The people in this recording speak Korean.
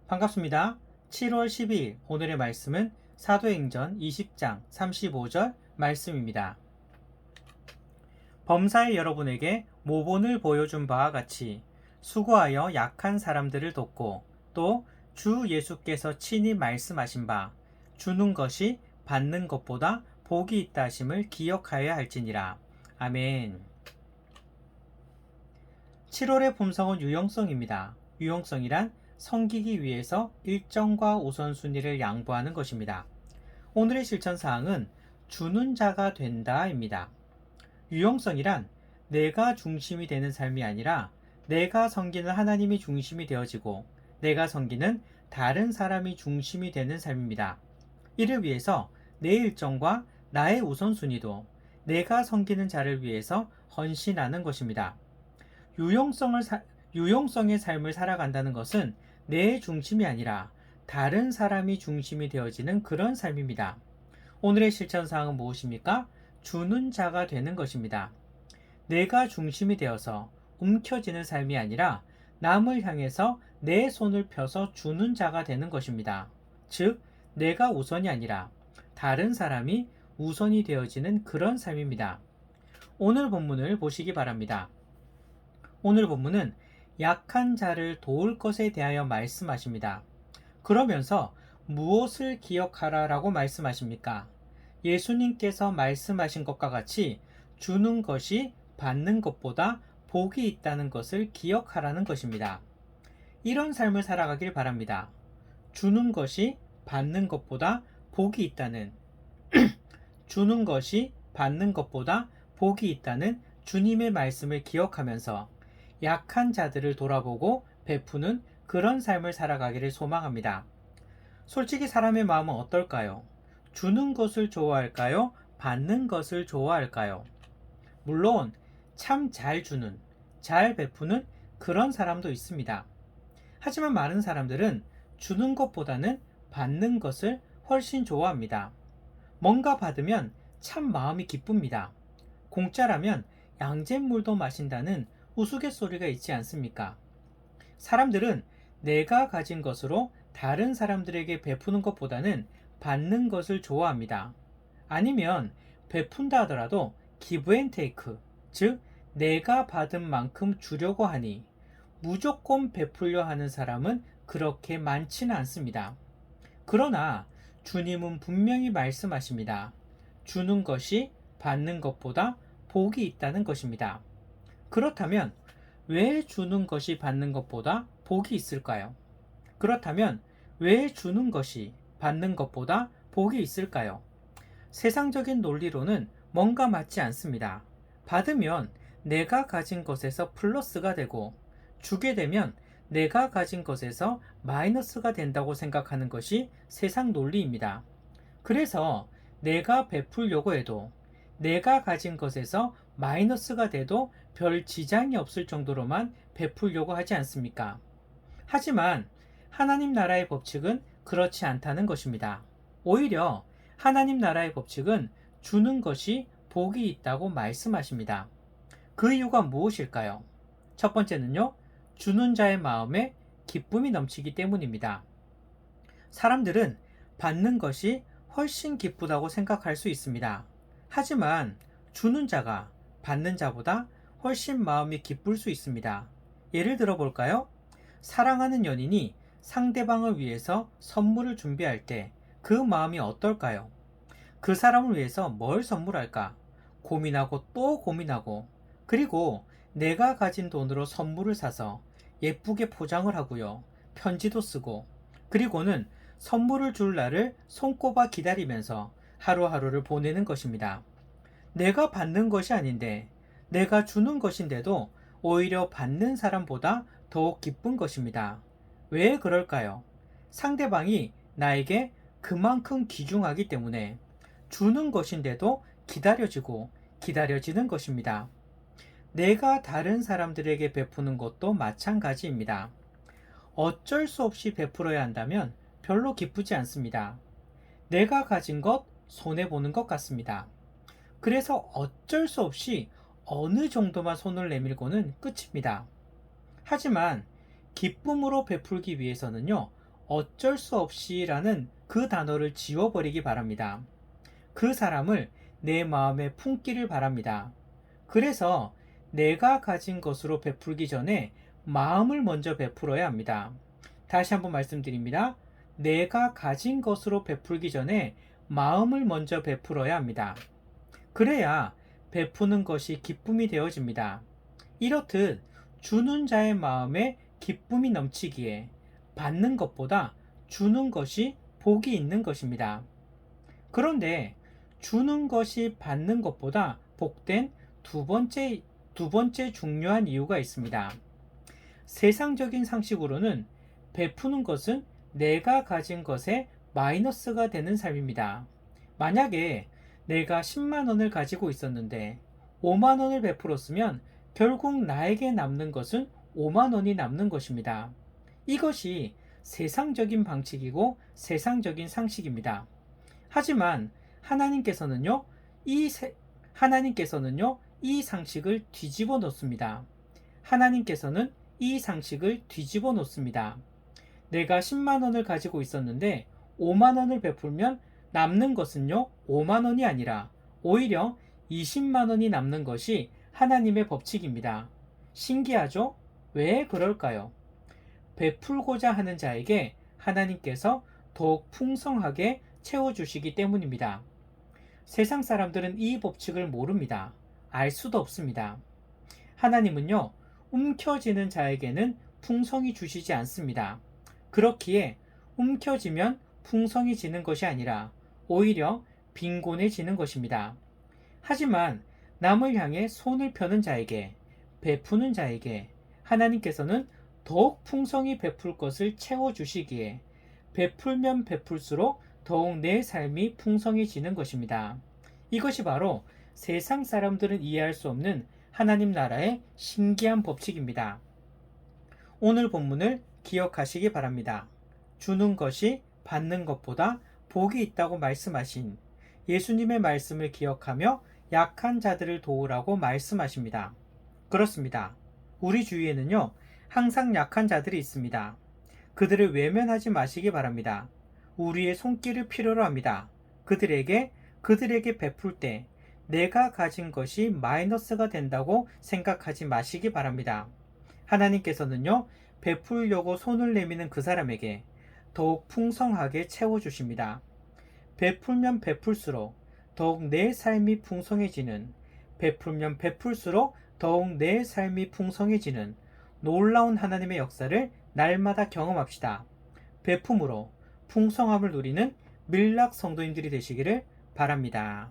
반갑습니다. 7월 12일 오늘의 말씀은 사도행전 20장 35절 말씀입니다. 범사의 여러분에게 모본을 보여준 바와 같이 수고하여 약한 사람들을 돕고 또 주 예수께서 친히 말씀하신 바 주는 것이 받는 것보다 복이 있다 하심을 기억하여야 할지니라. 아멘. 7월의 본성은 유용성입니다. 유용성이란 섬기기 위해서 일정과 우선순위를 양보하는 것입니다. 오늘의 실천사항은 주는 자가 된다입니다. 유용성이란 내가 중심이 되는 삶이 아니라 내가 섬기는 하나님이 중심이 되어지고 내가 섬기는 다른 사람이 중심이 되는 삶입니다. 이를 위해서 내 일정과 나의 우선순위도 내가 섬기는 자를 위해서 헌신하는 것입니다. 유용성의 삶을 살아간다는 것은 내 중심이 아니라 다른 사람이 중심이 되어지는 그런 삶입니다. 오늘의 실천사항은 무엇입니까? 주는 자가 되는 것입니다. 내가 중심이 되어서 움켜쥐는 삶이 아니라 남을 향해서 내 손을 펴서 주는 자가 되는 것입니다. 즉, 내가 우선이 아니라 다른 사람이 우선이 되어지는 그런 삶입니다. 오늘 본문을 보시기 바랍니다. 오늘 본문은 약한 자를 도울 것에 대하여 말씀하십니다. 그러면서 무엇을 기억하라 라고 말씀하십니까? 예수님께서 말씀하신 것과 같이 주는 것이 받는 것보다 복이 있다는 것을 기억하라는 것입니다. 이런 삶을 살아가길 바랍니다. 주는 것이 받는 것보다 복이 있다는 주는 것이 받는 것보다 복이 있다는 주님의 말씀을 기억하면서 약한 자들을 돌아보고 베푸는 그런 삶을 살아가기를 소망합니다. 솔직히 사람의 마음은 어떨까요? 주는 것을 좋아할까요? 받는 것을 좋아할까요? 물론 참 잘 주는, 잘 베푸는 그런 사람도 있습니다. 하지만 많은 사람들은 주는 것보다는 받는 것을 훨씬 좋아합니다. 뭔가 받으면 참 마음이 기쁩니다. 공짜라면 양잿물도 마신다는 우스갯소리가 있지 않습니까? 사람들은 내가 가진 것으로 다른 사람들에게 베푸는 것보다는 받는 것을 좋아합니다. 아니면 베푼다 하더라도 give and take, 즉 내가 받은 만큼 주려고 하니 무조건 베풀려 하는 사람은 그렇게 많지는 않습니다. 그러나 주님은 분명히 말씀하십니다. 주는 것이 받는 것보다 복이 있다는 것입니다. 그렇다면 왜 주는 것이 받는 것보다 복이 있을까요? 그렇다면 왜 주는 것이 받는 것보다 복이 있을까요? 세상적인 논리로는 뭔가 맞지 않습니다. 받으면 내가 가진 것에서 플러스가 되고 주게 되면 내가 가진 것에서 마이너스가 된다고 생각하는 것이 세상 논리입니다. 그래서 내가 베풀려고 해도 내가 가진 것에서 마이너스가 돼도 별 지장이 없을 정도로만 베풀려고 하지 않습니까? 하지만 하나님 나라의 법칙은 그렇지 않다는 것입니다. 오히려 하나님 나라의 법칙은 주는 것이 복이 있다고 말씀하십니다. 그 이유가 무엇일까요? 첫 번째는요, 주는 자의 마음에 기쁨이 넘치기 때문입니다. 사람들은 받는 것이 훨씬 기쁘다고 생각할 수 있습니다. 하지만 주는 자가 받는 자보다 훨씬 마음이 기쁠 수 있습니다. 예를 들어 볼까요? 사랑하는 연인이 상대방을 위해서 선물을 준비할 때 그 마음이 어떨까요? 그 사람을 위해서 뭘 선물할까? 고민하고 또 고민하고, 그리고 내가 가진 돈으로 선물을 사서 예쁘게 포장을 하고요. 편지도 쓰고, 그리고는 선물을 줄 날을 손꼽아 기다리면서 하루하루를 보내는 것입니다. 내가 받는 것이 아닌데, 내가 주는 것인데도 오히려 받는 사람보다 더욱 기쁜 것입니다. 왜 그럴까요? 상대방이 나에게 그만큼 귀중하기 때문에 주는 것인데도 기다려지고 기다려지는 것입니다. 내가 다른 사람들에게 베푸는 것도 마찬가지입니다. 어쩔 수 없이 베풀어야 한다면 별로 기쁘지 않습니다. 내가 가진 것 손해보는 것 같습니다. 그래서 어쩔 수 없이 어느 정도만 손을 내밀고는 끝입니다. 하지만 기쁨으로 베풀기 위해서는요, 어쩔 수 없이라는 그 단어를 지워버리기 바랍니다. 그 사람을 내 마음에 품기를 바랍니다. 그래서 내가 가진 것으로 베풀기 전에 마음을 먼저 베풀어야 합니다. 다시 한번 말씀드립니다. 내가 가진 것으로 베풀기 전에 마음을 먼저 베풀어야 합니다. 그래야 베푸는 것이 기쁨이 되어집니다. 이렇듯 주는 자의 마음에 기쁨이 넘치기에 받는 것보다 주는 것이 복이 있는 것입니다. 그런데 주는 것이 받는 것보다 복된 두 번째 중요한 이유가 있습니다. 세상적인 상식으로는 베푸는 것은 내가 가진 것에 마이너스가 되는 삶입니다. 만약에 내가 10만 원을 가지고 있었는데 5만 원을 베풀었으면 결국 나에게 남는 것은 5만 원이 남는 것입니다. 이것이 세상적인 방식이고 세상적인 상식입니다. 하지만 하나님께서는요, 하나님께서는요, 이 상식을 뒤집어 놓습니다. 하나님께서는 이 상식을 뒤집어 놓습니다. 내가 10만 원을 가지고 있었는데 5만 원을 베풀면 남는 것은요, 5만 원이 아니라 오히려 20만 원이 남는 것이 하나님의 법칙입니다. 신기하죠? 왜 그럴까요? 베풀고자 하는 자에게 하나님께서 더욱 풍성하게 채워주시기 때문입니다. 세상 사람들은 이 법칙을 모릅니다. 알 수도 없습니다. 하나님은요, 움켜쥐는 자에게는 풍성히 주시지 않습니다. 그렇기에 움켜쥐면 풍성해지는 것이 아니라 오히려 빈곤해지는 것입니다. 하지만 남을 향해 손을 펴는 자에게, 베푸는 자에게 하나님께서는 더욱 풍성히 베풀 것을 채워주시기에 베풀면 베풀수록 더욱 내 삶이 풍성해지는 것입니다. 이것이 바로 세상 사람들은 이해할 수 없는 하나님 나라의 신기한 법칙입니다. 오늘 본문을 기억하시기 바랍니다. 주는 것이 받는 것보다 복이 있다고 말씀하신 예수님의 말씀을 기억하며 약한 자들을 도우라고 말씀하십니다. 그렇습니다. 우리 주위에는요, 항상 약한 자들이 있습니다. 그들을 외면하지 마시기 바랍니다. 우리의 손길을 필요로 합니다. 그들에게 베풀 때 내가 가진 것이 마이너스가 된다고 생각하지 마시기 바랍니다. 하나님께서는요, 베풀려고 손을 내미는 그 사람에게 더욱 풍성하게 채워주십니다. 베풀면 베풀수록 더욱 내 삶이 풍성해지는, 베풀면 베풀수록 더욱 내 삶이 풍성해지는 놀라운 하나님의 역사를 날마다 경험합시다. 베품으로 풍성함을 누리는 밀락 성도님들이 되시기를 바랍니다.